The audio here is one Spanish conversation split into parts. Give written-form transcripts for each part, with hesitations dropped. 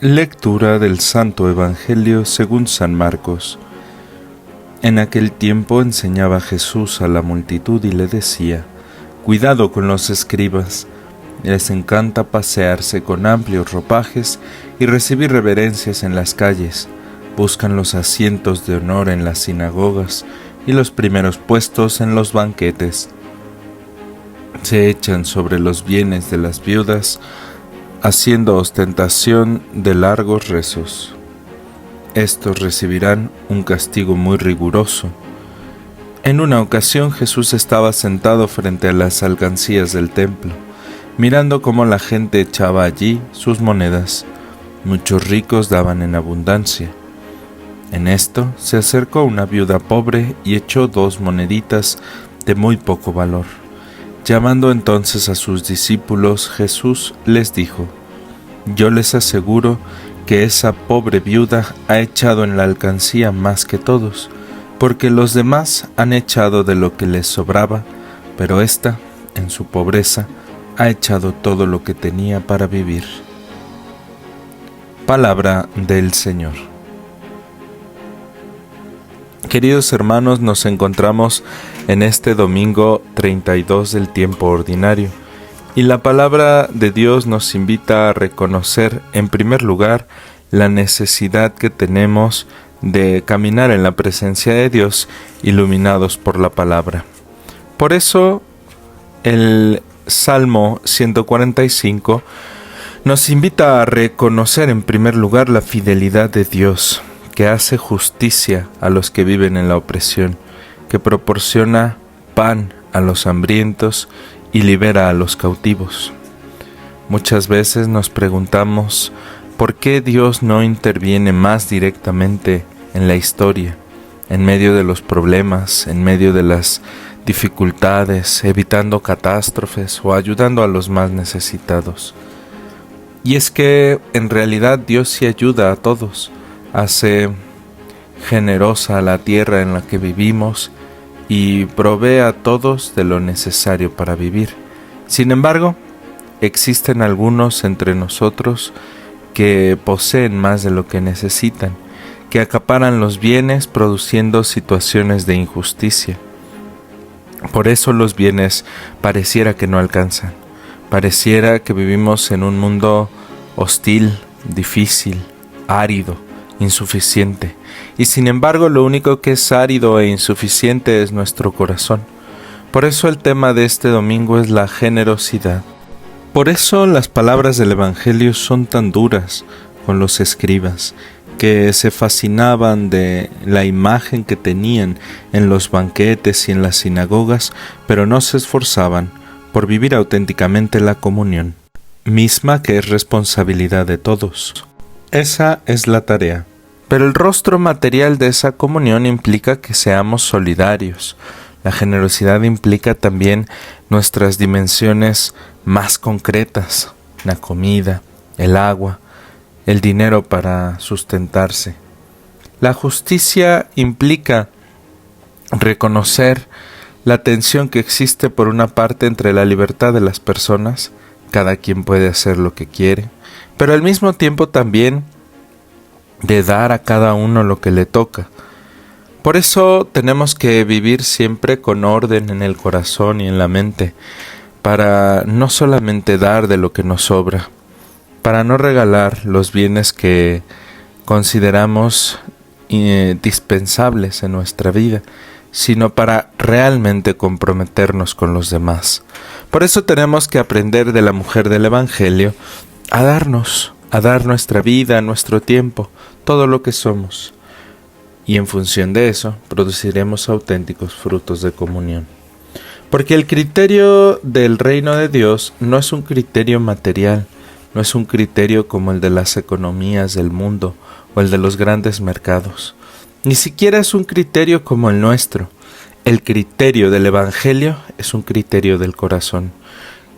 Lectura del Santo Evangelio según San Marcos. En aquel tiempo enseñaba Jesús a la multitud y le decía: «Cuidado con los escribas, les encanta pasearse con amplios ropajes y recibir reverencias en las calles. Buscan los asientos de honor en las sinagogas y los primeros puestos en los banquetes. Se echan sobre los bienes de las viudas, haciendo ostentación de largos rezos. Estos recibirán un castigo muy riguroso». En una ocasión Jesús estaba sentado frente a las alcancías del templo, mirando cómo la gente echaba allí sus monedas. Muchos ricos daban en abundancia. En esto se acercó una viuda pobre y echó 2 moneditas de muy poco valor. Llamando entonces a sus discípulos, Jesús les dijo: «Yo les aseguro que esa pobre viuda ha echado en la alcancía más que todos, porque los demás han echado de lo que les sobraba, pero ésta, en su pobreza, ha echado todo lo que tenía para vivir». Palabra del Señor. Queridos hermanos, nos encontramos en este domingo 32 del tiempo ordinario, y la palabra de Dios nos invita a reconocer, en primer lugar, la necesidad que tenemos de caminar en la presencia de Dios, iluminados por la palabra. Por eso, el Salmo 145 nos invita a reconocer en primer lugar la fidelidad de Dios, que hace justicia a los que viven en la opresión, que proporciona pan a los hambrientos y libera a los cautivos. Muchas veces nos preguntamos por qué Dios no interviene más directamente en la historia, en medio de los problemas, en medio de las dificultades, evitando catástrofes o ayudando a los más necesitados. Y es que en realidad Dios sí ayuda a todos, hace generosa la tierra en la que vivimos y provee a todos de lo necesario para vivir. Sin embargo, existen algunos entre nosotros que poseen más de lo que necesitan, que acaparan los bienes produciendo situaciones de injusticia. Por eso los bienes pareciera que no alcanzan, pareciera que vivimos en un mundo hostil, difícil, árido, insuficiente, y sin embargo lo único que es árido e insuficiente es nuestro corazón. Por eso el tema de este domingo es la generosidad. Por eso las palabras del Evangelio son tan duras con los escribas, que se fascinaban de la imagen que tenían en los banquetes y en las sinagogas, pero no se esforzaban por vivir auténticamente la comunión, misma que es responsabilidad de todos. Esa es la tarea. Pero el rostro material de esa comunión implica que seamos solidarios. La generosidad implica también nuestras dimensiones más concretas: la comida, el agua, el dinero para sustentarse. La justicia implica reconocer la tensión que existe por una parte entre la libertad de las personas, cada quien puede hacer lo que quiere, pero al mismo tiempo también de dar a cada uno lo que le toca. Por eso tenemos que vivir siempre con orden en el corazón y en la mente, para no solamente dar de lo que nos sobra, para no regalar los bienes que consideramos indispensables en nuestra vida, sino para realmente comprometernos con los demás. Por eso tenemos que aprender de la mujer del Evangelio a dar nuestra vida, nuestro tiempo, todo lo que somos. Y en función de eso, produciremos auténticos frutos de comunión. Porque el criterio del reino de Dios no es un criterio material, no es un criterio como el de las economías del mundo o el de los grandes mercados. Ni siquiera es un criterio como el nuestro. El criterio del Evangelio es un criterio del corazón,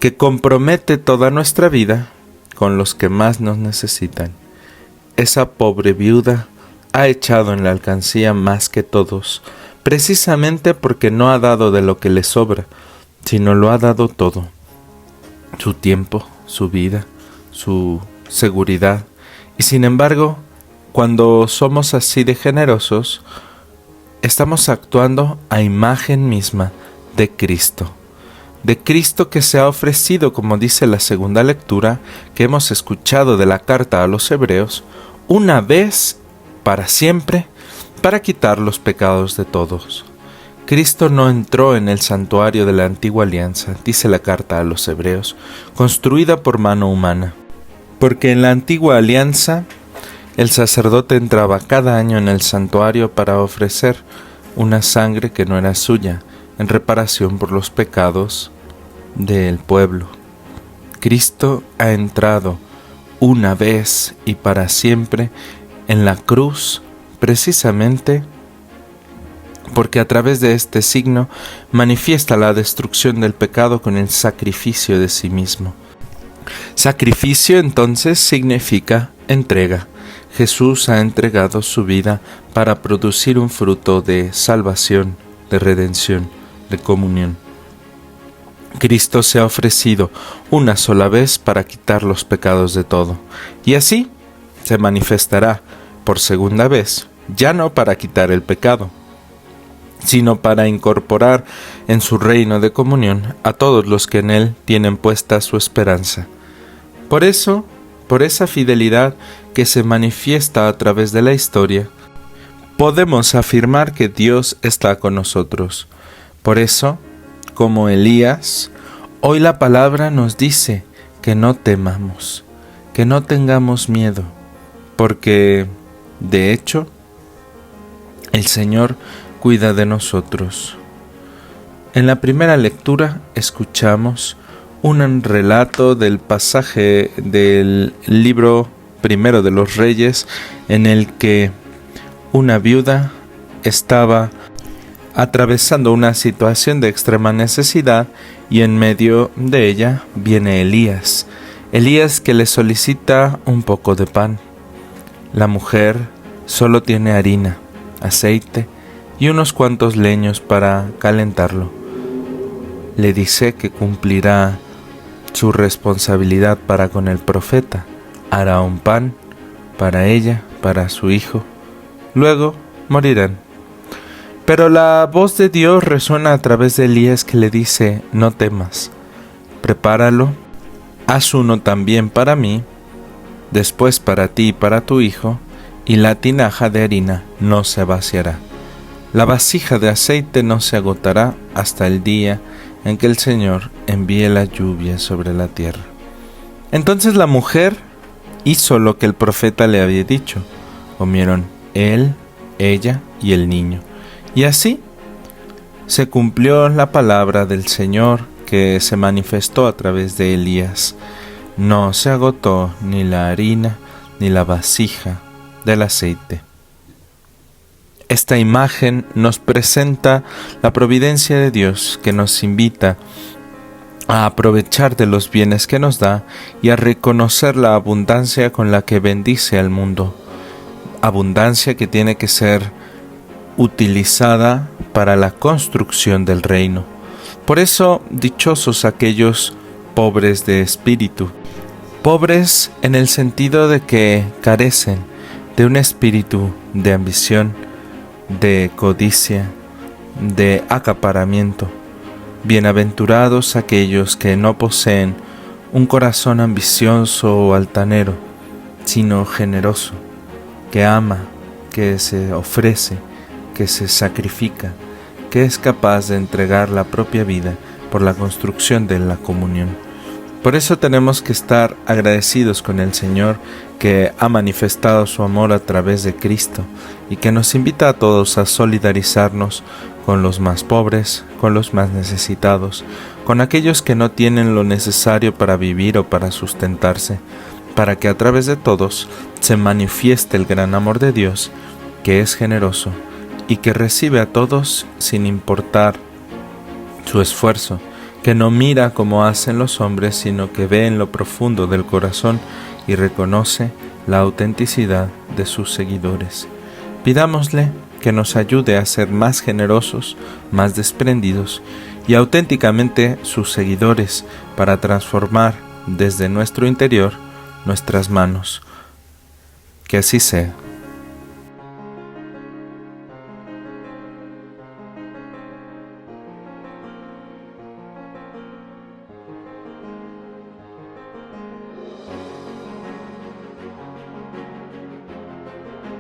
que compromete toda nuestra vida con los que más nos necesitan. Esa pobre viuda ha echado en la alcancía más que todos, precisamente porque no ha dado de lo que le sobra, sino lo ha dado todo: su tiempo, su vida, su seguridad. Y sin embargo, cuando somos así de generosos, estamos actuando a imagen misma de Cristo que se ha ofrecido, como dice la segunda lectura que hemos escuchado de la carta a los Hebreos, una vez para siempre, para quitar los pecados de todos. Cristo no entró en el santuario de la antigua alianza, dice la carta a los Hebreos, construida por mano humana, porque en la antigua alianza el sacerdote entraba cada año en el santuario para ofrecer una sangre que no era suya, en reparación por los pecados del pueblo. Cristo ha entrado una vez y para siempre en la cruz, precisamente porque a través de este signo manifiesta la destrucción del pecado con el sacrificio de sí mismo. Sacrificio entonces significa entrega. Jesús ha entregado su vida para producir un fruto de salvación, de redención, de comunión. Cristo se ha ofrecido una sola vez para quitar los pecados de todo, y así se manifestará por segunda vez, ya no para quitar el pecado, sino para incorporar en su reino de comunión a todos los que en él tienen puesta su esperanza. Por eso, por esa fidelidad que se manifiesta a través de la historia, podemos afirmar que Dios está con nosotros. Por eso, como Elías, hoy la palabra nos dice que no temamos, que no tengamos miedo, porque, de hecho, el Señor cuida de nosotros. En la primera lectura escuchamos un relato del pasaje del libro primero de los Reyes, en el que una viuda estaba atravesando una situación de extrema necesidad y en medio de ella viene Elías que le solicita un poco de pan. La mujer solo tiene harina, aceite y unos cuantos leños para calentarlo. Le dice que cumplirá su responsabilidad para con el profeta, hará un pan para ella, para su hijo, luego morirán. Pero la voz de Dios resuena a través de Elías, que le dice: no temas, prepáralo, haz uno también para mí, después para ti y para tu hijo, y la tinaja de harina no se vaciará. La vasija de aceite no se agotará hasta el día en que el Señor envíe la lluvia sobre la tierra. Entonces la mujer hizo lo que el profeta le había dicho. Comieron él, ella y el niño. Y así se cumplió la palabra del Señor que se manifestó a través de Elías. No se agotó ni la harina ni la vasija del aceite. Esta imagen nos presenta la providencia de Dios, que nos invita a aprovechar de los bienes que nos da y a reconocer la abundancia con la que bendice al mundo. Abundancia que tiene que ser utilizada para la construcción del reino. Por eso, dichosos aquellos pobres de espíritu, pobres en el sentido de que carecen de un espíritu de ambición, de codicia, de acaparamiento. Bienaventurados aquellos que no poseen un corazón ambicioso o altanero, sino generoso, que ama, que se ofrece, que se sacrifica, que es capaz de entregar la propia vida por la construcción de la comunión. Por eso tenemos que estar agradecidos con el Señor, que ha manifestado su amor a través de Cristo y que nos invita a todos a solidarizarnos con los más pobres, con los más necesitados, con aquellos que no tienen lo necesario para vivir o para sustentarse, para que a través de todos se manifieste el gran amor de Dios, que es generoso y que recibe a todos sin importar su esfuerzo, que no mira como hacen los hombres, sino que ve en lo profundo del corazón y reconoce la autenticidad de sus seguidores. Pidámosle que nos ayude a ser más generosos, más desprendidos y auténticamente sus seguidores para transformar desde nuestro interior nuestras manos. Que así sea.